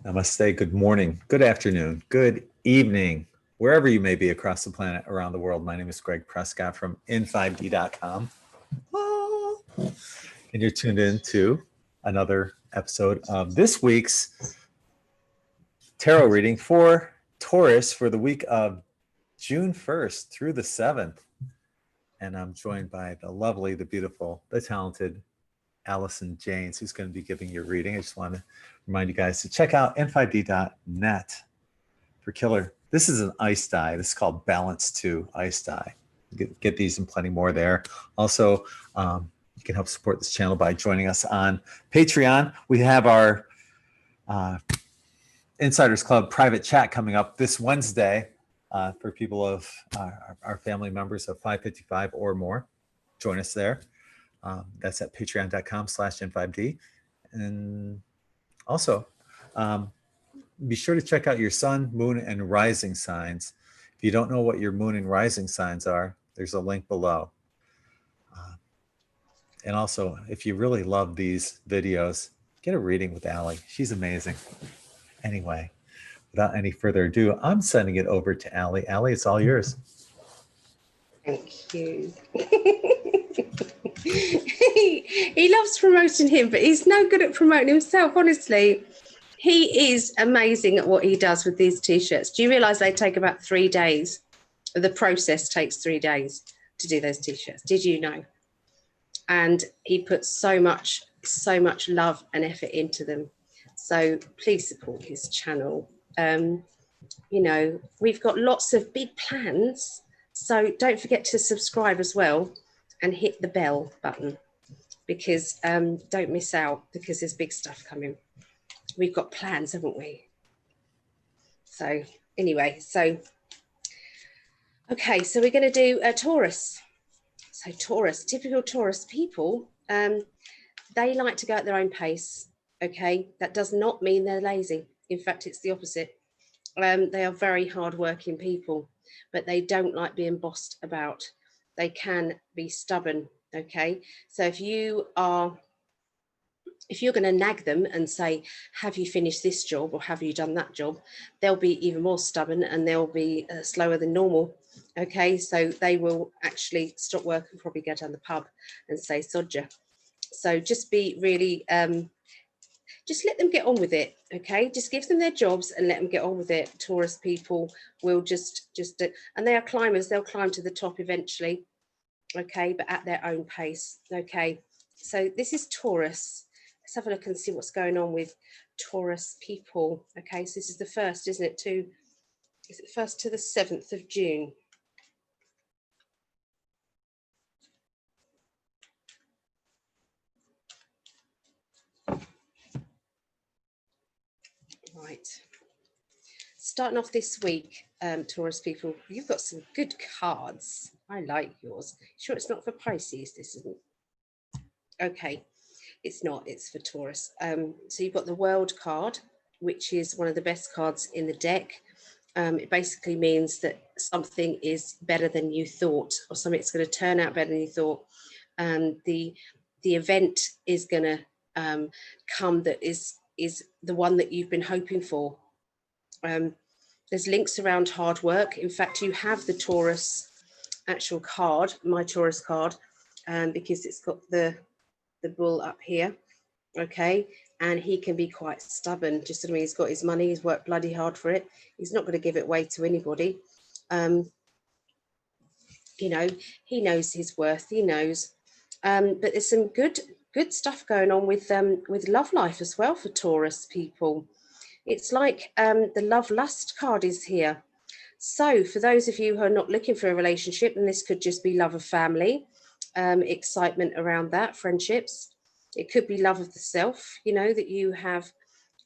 Namaste, good morning, good afternoon, good evening, wherever you may be across the planet, around the world. My name is Greg Prescott from in5d.com. And you're tuned in to another episode of this week's tarot reading for Taurus for the week of June 1st through the 7th. And I'm joined by the lovely, the beautiful, the talented Alison Janes, who's going to be giving your reading. I just want to remind you guys to check out n5d.net for killer. This is an ice dye. This is called Balance 2 ice dye. Get these and plenty more there. Also, you can help support this channel by joining us on Patreon. We have our Insiders Club private chat coming up this Wednesday for people of our family members of 555 or more. Join us there. That's at patreon.com/n5d. And also, be sure to check out your sun, moon, and rising signs. If you don't know what your moon and rising signs are, there's a link below. And also, if you really love these videos, get a reading with Allie. She's amazing. Anyway, without any further ado, I'm sending it over to Allie. Allie, it's all yours. Thank you. He loves promoting him, but he's no good at promoting himself, honestly. He is amazing at what he does with these t-shirts. Do you realize they take about 3 days? The process takes 3 days to do those t-shirts. Did you know? And he puts so much love and effort into them. So please support his channel. You know, we've got lots of big plans. So don't forget to subscribe as well and hit the bell button, because don't miss out, because there's big stuff coming. We've got plans, haven't we? So anyway, okay, so we're going to do a Taurus. So Taurus, typical Taurus people, they like to go at their own pace, okay? That does not mean they're lazy. In fact, it's the opposite. They are very hardworking people, but they don't like being bossed about. They can be stubborn, okay? So if you're going to nag them and say, have you finished this job or have you done that job, they'll be even more stubborn and they'll be slower than normal. Okay, so they will actually stop work and probably go down the pub and say sodja. So just be really, just let them get on with it. Okay, just give them their jobs and let them get on with it. Taurus people will just and they are climbers. They'll climb to the top eventually. Okay, but at their own pace. Okay, so this is Taurus. Let's have a look and see what's going on with Taurus people. Okay, so this is the first, isn't it? Is it 1st to the 7th of June? Right. Starting off this week, Taurus people, you've got some good cards. I like yours. Sure, it's not for Pisces, this isn't. Okay. It's not, it's for Taurus. So you've got the World card, which is one of the best cards in the deck. It basically means that something is better than you thought, or something's going to turn out better than you thought. The event is going to come that is the one that you've been hoping for. There's links around hard work. In fact, you have the Taurus actual card, my Taurus card, because it's got the bull up here, okay, and he can be quite stubborn. Just I mean, he's got his money, he's worked bloody hard for it, he's not going to give it away to anybody. You know, he knows his worth, he knows. But there's some good stuff going on with love life as well for Taurus people. It's like the love lust card is here. So for those of you who are not looking for a relationship, and this could just be love of family, excitement around that, friendships. It could be love of the self, you know, that you have,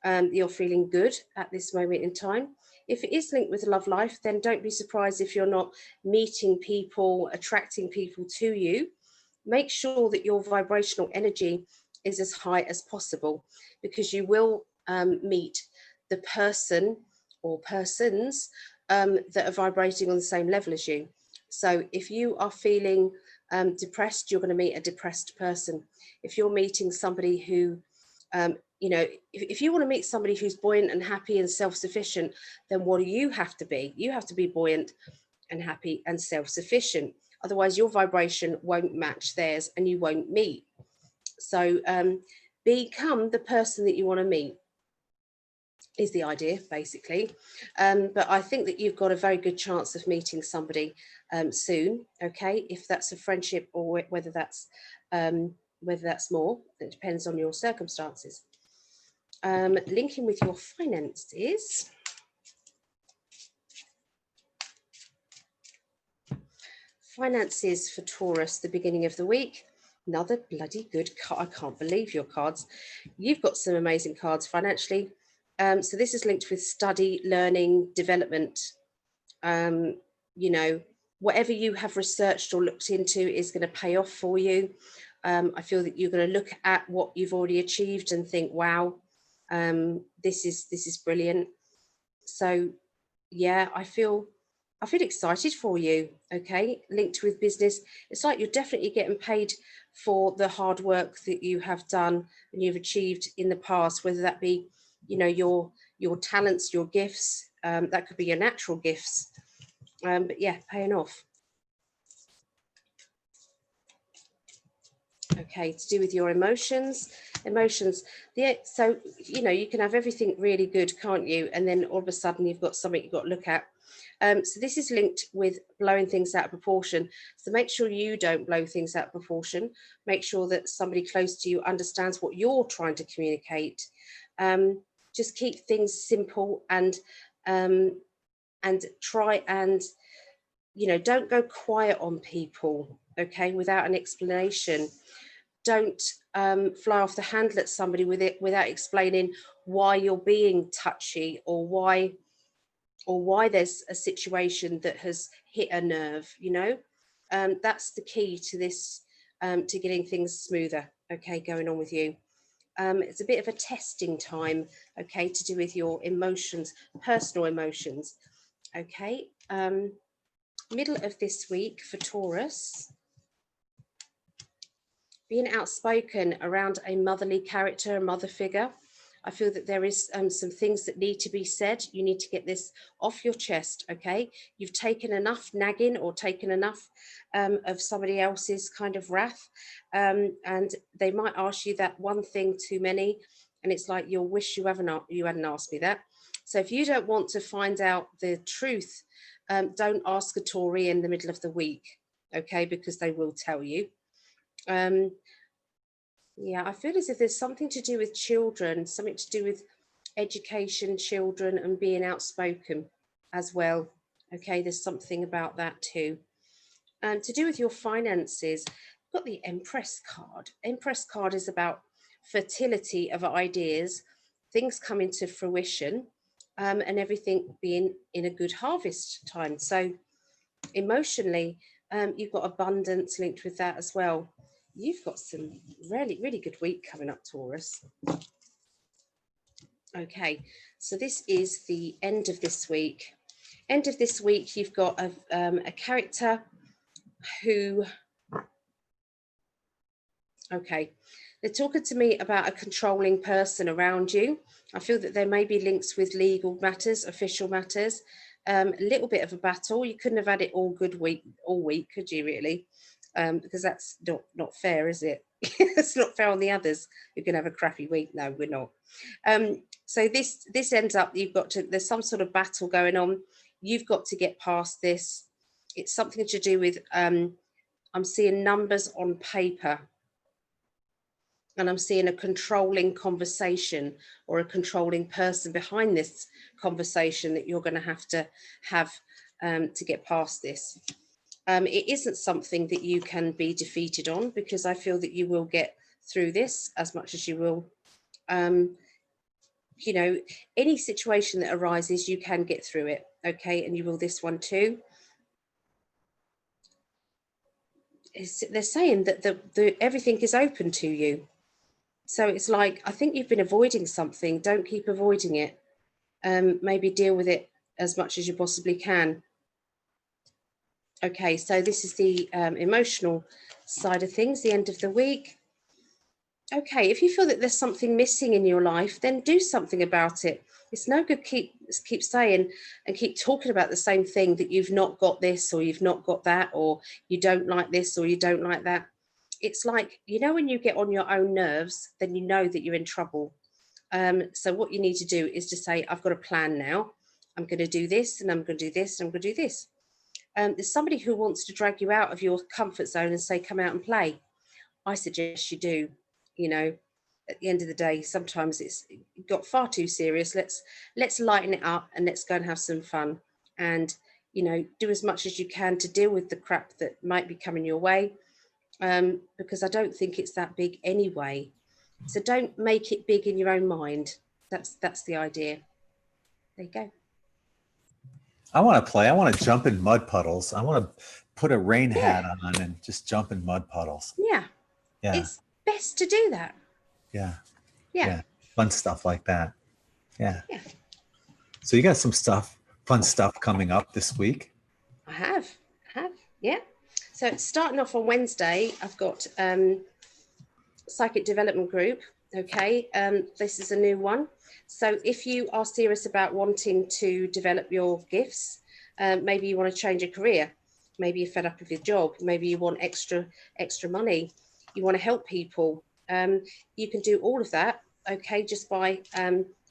you're feeling good at this moment in time. If it is linked with love life, then don't be surprised if you're not meeting people, attracting people to you. Make sure that your vibrational energy is as high as possible, because you will meet the person or persons that are vibrating on the same level as you. So if you are feeling depressed, you're going to meet a depressed person. If you're meeting somebody who You know, if you want to meet somebody who's buoyant and happy and self-sufficient, then what do you have to be? You have to be buoyant and happy and self-sufficient. Otherwise, your vibration won't match theirs and you won't meet. So become the person that you want to meet is the idea, basically. But I think that you've got a very good chance of meeting somebody soon, okay? If that's a friendship or whether that's more, it depends on your circumstances. Linking with your finances. Finances for Taurus, the beginning of the week. Another bloody good card. I can't believe your cards. You've got some amazing cards financially. So this is linked with study, learning, development. You know, whatever you have researched or looked into is going to pay off for you. I feel that you're going to look at what you've already achieved and think, wow, this is brilliant. So yeah, I feel excited for you. Okay, linked with business, it's like you're definitely getting paid for the hard work that you have done and you've achieved in the past, whether that be, you know, your talents, your gifts, that could be your natural gifts, but yeah, paying off. Okay, to do with your emotions. Yeah, so you know, you can have everything really good, can't you, and then all of a sudden you've got something you've got to look at. So this is linked with blowing things out of proportion. So make sure you don't blow things out of proportion. Make sure that somebody close to you understands what you're trying to communicate. Just keep things simple and try and, you know, don't go quiet on people, okay, without an explanation. Don't fly off the handle at somebody with it without explaining why you're being touchy or why there's a situation that has hit a nerve, you know. That's the key to this, to getting things smoother, okay, going on with you. It's a bit of a testing time, okay, to do with your emotions, personal emotions, okay. Middle of this week for Taurus, being outspoken around a motherly character, a mother figure. I feel that there is some things that need to be said. You need to get this off your chest, okay? You've taken enough nagging or taken enough of somebody else's kind of wrath, and they might ask you that one thing too many, and it's like you'll wish you hadn't asked me that. So if you don't want to find out the truth, don't ask a Tory in the middle of the week, okay? Because they will tell you. Yeah, I feel as if there's something to do with children, something to do with education, children, and being outspoken as well. Okay, there's something about that too. To do with your finances, you've got the Empress card. Empress card is about fertility of ideas, things coming to fruition, and everything being in a good harvest time. So emotionally, you've got abundance linked with that as well. You've got some really, really good week coming up, Taurus. Okay, so this is the end of this week. End of this week, you've got a character who, okay, they're talking to me about a controlling person around you. I feel that there may be links with legal matters, official matters, a little bit of a battle. You couldn't have had it all week, could you really? Because that's not fair, is it? It's not fair on the others. You're going to have a crappy week. No, we're not. So this ends up, there's some sort of battle going on. You've got to get past this. It's something to do with, I'm seeing numbers on paper. And I'm seeing a controlling conversation or a controlling person behind this conversation that you're going to have to get past this. It isn't something that you can be defeated on, because I feel that you will get through this as much as you will. You know, any situation that arises, you can get through it, okay? And you will this one too. They're saying that everything is open to you. So it's like, I think you've been avoiding something. Don't keep avoiding it. Maybe deal with it as much as you possibly can. Okay, so this is the emotional side of things, the end of the week. Okay, if you feel that there's something missing in your life, then do something about it. It's no good keep saying and keep talking about the same thing, that you've not got this or you've not got that, or you don't like this or you don't like that. It's like, when you get on your own nerves, then you know that you're in trouble. So what you need to do is to say, I've got a plan now. I'm going to do this, and I'm going to do this, and I'm going to do this. There's somebody who wants to drag you out of your comfort zone and say, come out and play. I suggest you do. At the end of the day, sometimes it's got far too serious. Let's lighten it up and let's go and have some fun, and do as much as you can to deal with the crap that might be coming your way, because I don't think it's that big anyway. So don't make it big in your own mind. That's the idea. There you go. I want to play. I want to jump in mud puddles. I want to put a rain hat Yeah. on and just jump in mud puddles. Yeah. Yeah. It's best to do that. Yeah. Yeah. Yeah. Fun stuff like that. Yeah. Yeah. So you got some fun stuff coming up this week. I have. Yeah. So starting off on Wednesday, I've got Psychic Development Group. Okay. This is a new one. So if you are serious about wanting to develop your gifts, maybe you want to change your career, maybe you're fed up with your job, maybe you want extra money, you want to help people, you can do all of that, okay, just by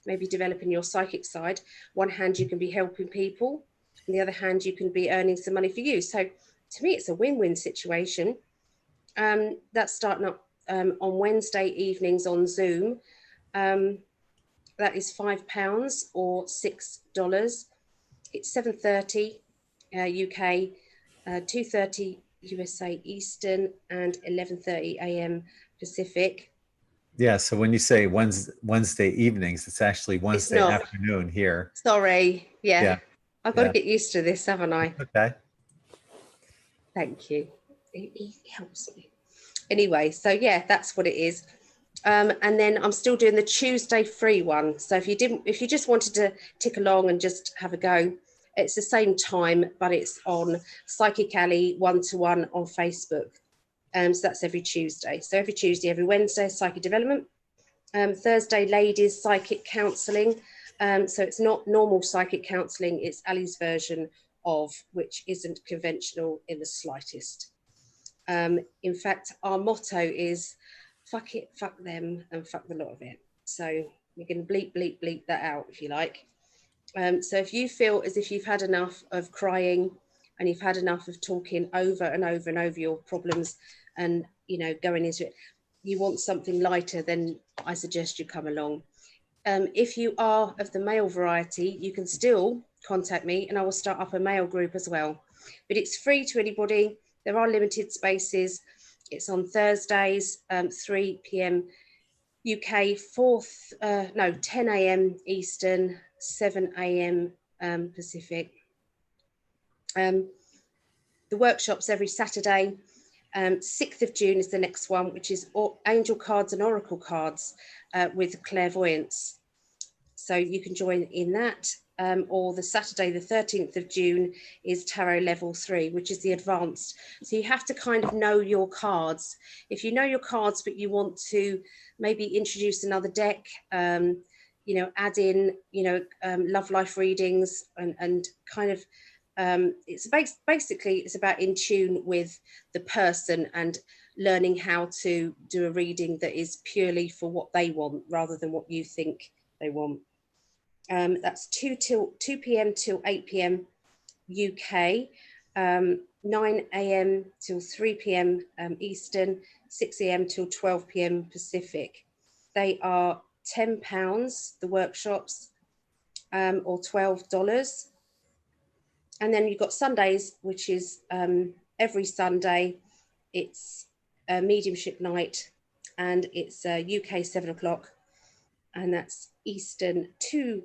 maybe developing your psychic side. One hand you can be helping people, on the other hand you can be earning some money for you. So to me it's a win-win situation. That's starting up on Wednesday evenings on Zoom. That is £5 or $6. It's 7:30 UK, 2:30 USA Eastern, and 11:30 AM Pacific. Yeah. So when you say Wednesday evenings, it's actually Wednesday not. afternoon here. Sorry. Yeah. Yeah. I've got Yeah. to get used to this, haven't I? Okay. Thank you. It helps me. Anyway, so yeah, that's what it is. And then I'm still doing the Tuesday free one. So if you just wanted to tick along and just have a go, it's the same time, but it's on Psychic Alley 1-to-1 on Facebook. So that's every Tuesday. So every Tuesday, every Wednesday, psychic development. Thursday, ladies psychic counselling. So it's not normal psychic counselling, it's Ali's version of, which isn't conventional in the slightest. In fact, our motto is fuck it, fuck them, and fuck the lot of it. So you can bleep, bleep, bleep that out if you like. So if you feel as if you've had enough of crying and you've had enough of talking over and over and over your problems and, going into it, you want something lighter, then I suggest you come along. If you are of the male variety, you can still contact me and I will start up a male group as well. But it's free to anybody. There are limited spaces. It's on Thursdays, 3 p.m. UK, 10 a.m. Eastern, 7 a.m. Pacific. The workshops every Saturday. 6th of June is the next one, which is angel cards and oracle cards with clairvoyance. So you can join in that. Or the Saturday, the 13th of June, is Tarot Level 3, which is the advanced. So you have to kind of know your cards. If you know your cards, but you want to maybe introduce another deck, add in, love life readings and kind of, it's basically it's about in tune with the person and learning how to do a reading that is purely for what they want rather than what you think they want. That's 2 p.m. till 8 p.m. UK, 9 a.m. till 3 p.m. Eastern, 6 a.m. till 12 p.m. Pacific. They are £10, the workshops, or $12. And then you've got Sundays, which is every Sunday. It's a mediumship night and it's UK 7 o'clock. And that's Eastern 2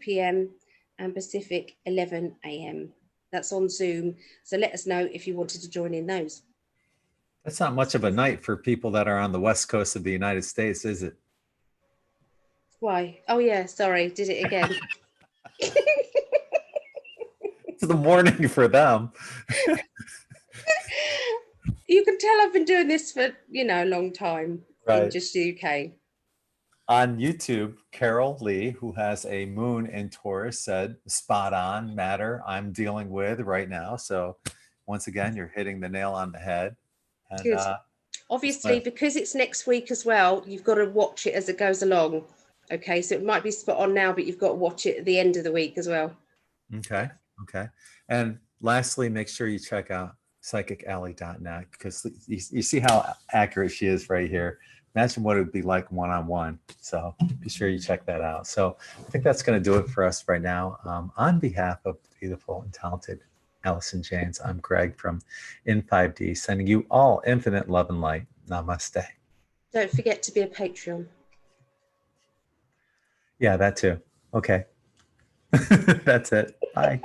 p.m. and Pacific 11 a.m. That's on Zoom. So let us know if you wanted to join in those. That's not much of a night for people that are on the West Coast of the United States, is it? Why? Oh yeah, sorry, did it again. It's the morning for them. You can tell I've been doing this for, a long time. in Right. just UK. On YouTube, Carol Lee, who has a moon in Taurus, said, spot on matter I'm dealing with right now. So once again, you're hitting the nail on the head. And Good. Obviously, because it's next week as well, you've got to watch it as it goes along. Okay, so it might be spot on now, but you've got to watch it at the end of the week as well. okay. Okay. And lastly, make sure you check out psychicalley.net because you see how accurate she is right here. Imagine what it would be like one-on-one. So be sure you check that out. So I think that's going to do it for us right now. On behalf of the beautiful and talented Alison James, I'm Greg from In5D, sending you all infinite love and light. Namaste. Don't forget to be a Patreon. Yeah, that too. Okay. That's it. Bye.